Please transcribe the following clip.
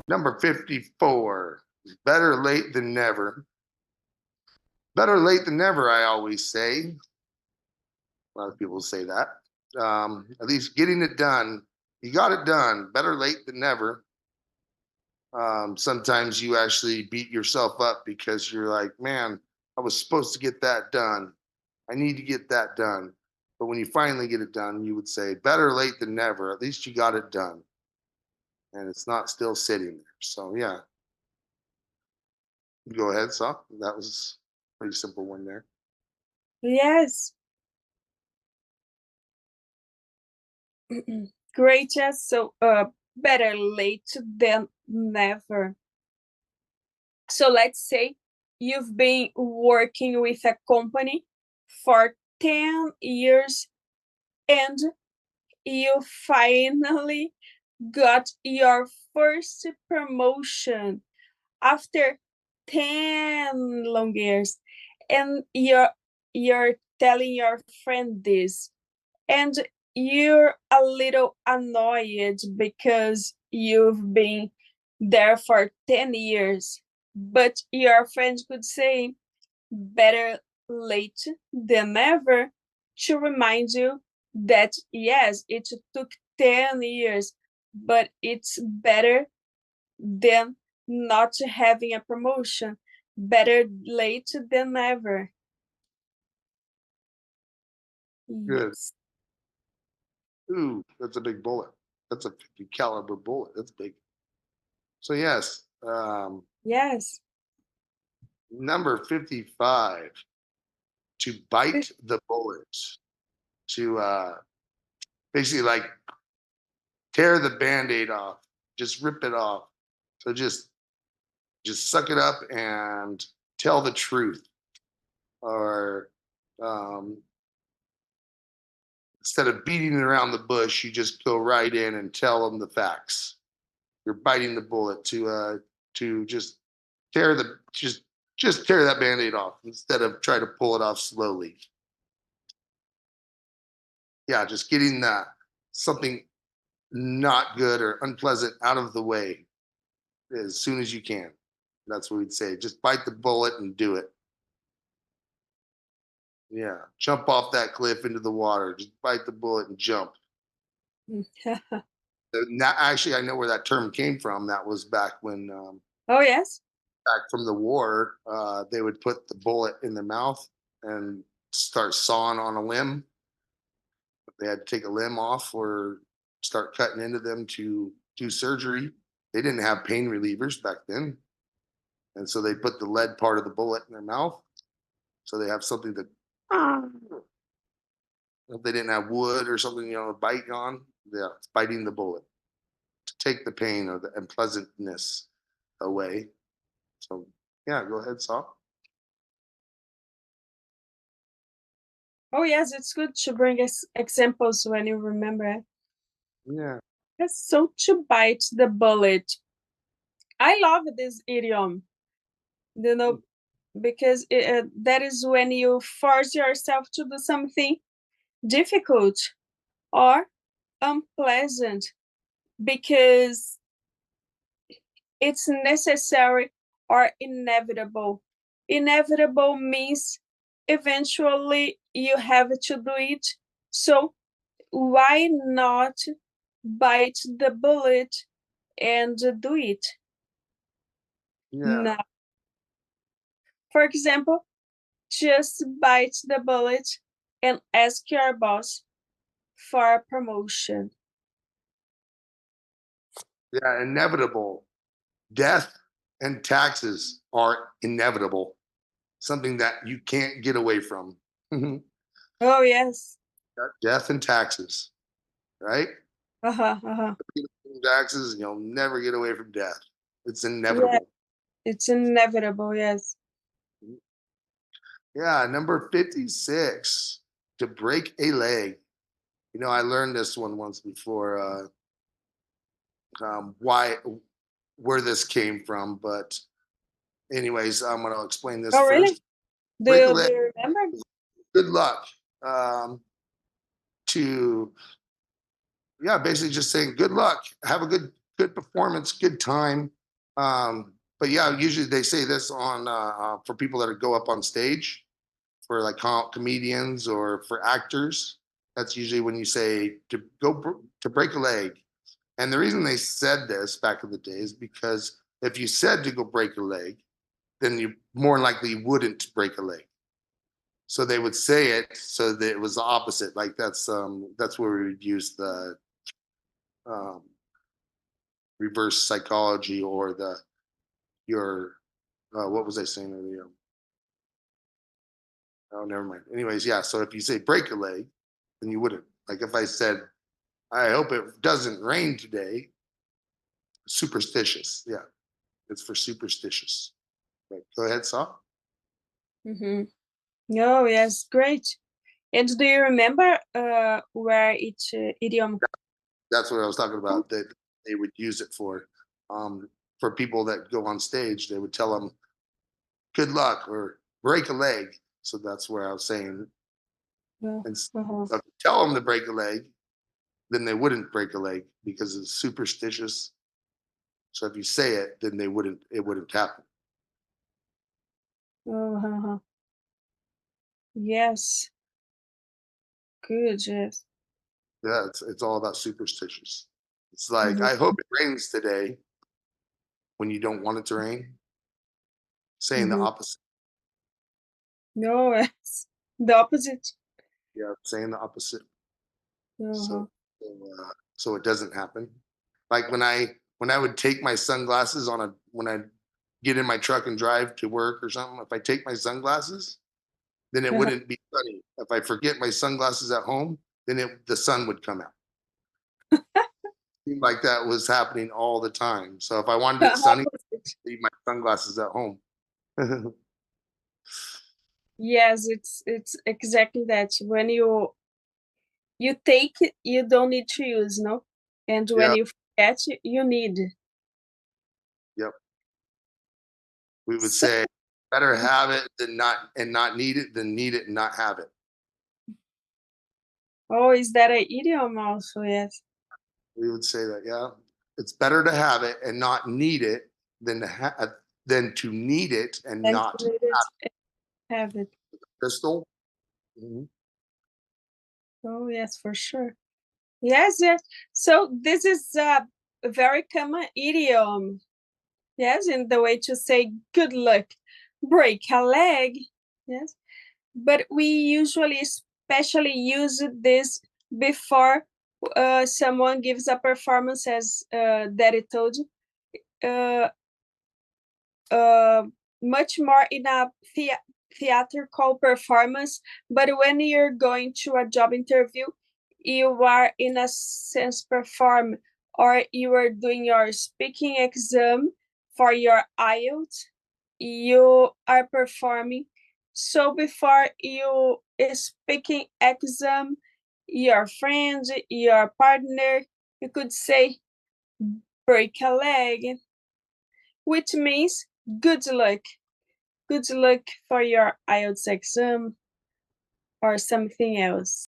Number 54. Better late than never. Better late than never, I always say. A lot of people say that. At least getting it done. You got it done. Better late than never. Sometimes you actually beat yourself up because you're like, man, I was supposed to get that done. I need to get that done. But when you finally get it done, you would say, better late than never. At least you got it done. And it's not still sitting there. So, yeah, go ahead, Saw. That was a pretty simple one there. Yes. Great. Yes. So, better late than never. So let's say you've been working with a company for 10 years and you finally got your first promotion after 10 long years, and you're telling your friend this, and you're a little annoyed because you've been there for 10 years, but your friend could say better late than never, to remind you that yes, it took 10 years, but it's better than not having a promotion. Better late than never. Good. Yes. Ooh, that's a big bullet. That's a 50 caliber bullet. That's big. So, yes, Yes. number 55, to bite the bullet, to basically like tear the band-aid off, just rip it off. So just suck it up and tell the truth. Or um, instead of beating it around the bush, you just go right in and tell them the facts. You're biting the bullet to just tear the just tear that band-aid off instead of try to pull it off slowly. Yeah, just getting that something not good or unpleasant out of the way as soon as you can. That's what we'd say. Just bite the bullet and do it. Yeah. Jump off that cliff into the water. Just bite the bullet and jump. Now, actually, I know where that term came from. That was back when, Oh, yes. back from the war, they would put the bullet in their mouth and start sawing on a limb. They had to take a limb off or start cutting into them to do surgery. They didn't have pain relievers back then. And so they put the lead part of the bullet in their mouth. So they have something to, if they didn't have wood or something, to bite on, yeah, it's biting the bullet to take the pain or the unpleasantness away. So, yeah, go ahead, Saw. Oh, yes, it's good to bring us examples when you remember. Yeah. Yes, so to bite the bullet. I love this idiom, you know, because that is when you force yourself to do something difficult or unpleasant because it's necessary or inevitable. Inevitable means eventually you have to do it. So why not bite the bullet and do it? Yeah. Now, for example, just bite the bullet and ask your boss for a promotion. Yeah. Inevitable. Death and taxes are inevitable, something that you can't get away from. Oh, yes. Death and taxes, right? Uh-huh, uh-huh. Taxes, you'll never get away from death. It's Yeah, inevitable. it's inevitable, yes. Yeah, number 56, to break a leg. I learned this one once before, why, where this came from. But, anyways, I'm going to explain this Oh, really? first. Break a Do leg, you remember? good luck. To, yeah, basically just saying good luck, have a good performance, good time. But yeah, usually they say this on for people that go up on stage for like comedians or for actors. That's usually when you say to to break a leg. And the reason they said this back in the day is because if you said to go break a leg, then you more likely wouldn't break a leg. So they would say it so that it was the opposite. Like that's where we would use the um, reverse psychology or the your what was I saying earlier? Oh, never mind. Anyways, yeah. So if you say break a leg, then you wouldn't. Like if I said, I hope it doesn't rain today. Superstitious. Yeah, it's for superstitious. Right. Go ahead, Saw. Mm-hmm. Oh, yes, great. And do you remember where each idiom That's what I was talking comes about. That they would use it for people that go on stage. They would tell them good luck or break a leg. So that's where I was saying, from? and Uh-huh. if you tell them to break a leg, then they wouldn't break a leg because it's superstitious. So if you say it, then they wouldn't. It wouldn't happen. Uh-huh. Yes, good, yes. Yeah, it's all about superstitious. It's like Mm-hmm. I hope it rains today when you don't want it to rain. Saying the Mm-hmm. opposite. No, yes. The opposite. Yeah, saying the opposite. Uh-huh. So so it doesn't happen. Like when I would take my sunglasses on a when I get in my truck and drive to work or something, if I take my sunglasses, then it Uh-huh. wouldn't be sunny. If I forget my sunglasses at home, then the sun would come out. Seemed like that was happening all the time. So if I wanted it sunny, Opposite. leave my sunglasses at home. Yes, it's exactly that. When you take it, you don't need to use, no? And when Yeah, you forget, you need. yep. We would So, say better have it than not and not need it than need it and not have it. oh, is that an idiom also? Yes. We would say that, yeah. It's better to have it and not need it than than to need it and And not need it, have it. pistol. Mhm. Oh, yes, for sure. Yes, yes. So this is a very common idiom. Yes, in the way to say good luck, break a leg. Yes, but we usually especially use this before someone gives a performance, as Daddy told you. Uh, uh, Much more in a theatrical performance, but when you're going to a job interview, you are in a sense perform, or you are doing your speaking exam for your IELTS, you are performing. So before you speaking exam, your friends, your partner, you could say break a leg, which means good luck. Good luck for your IELTS exam or something else.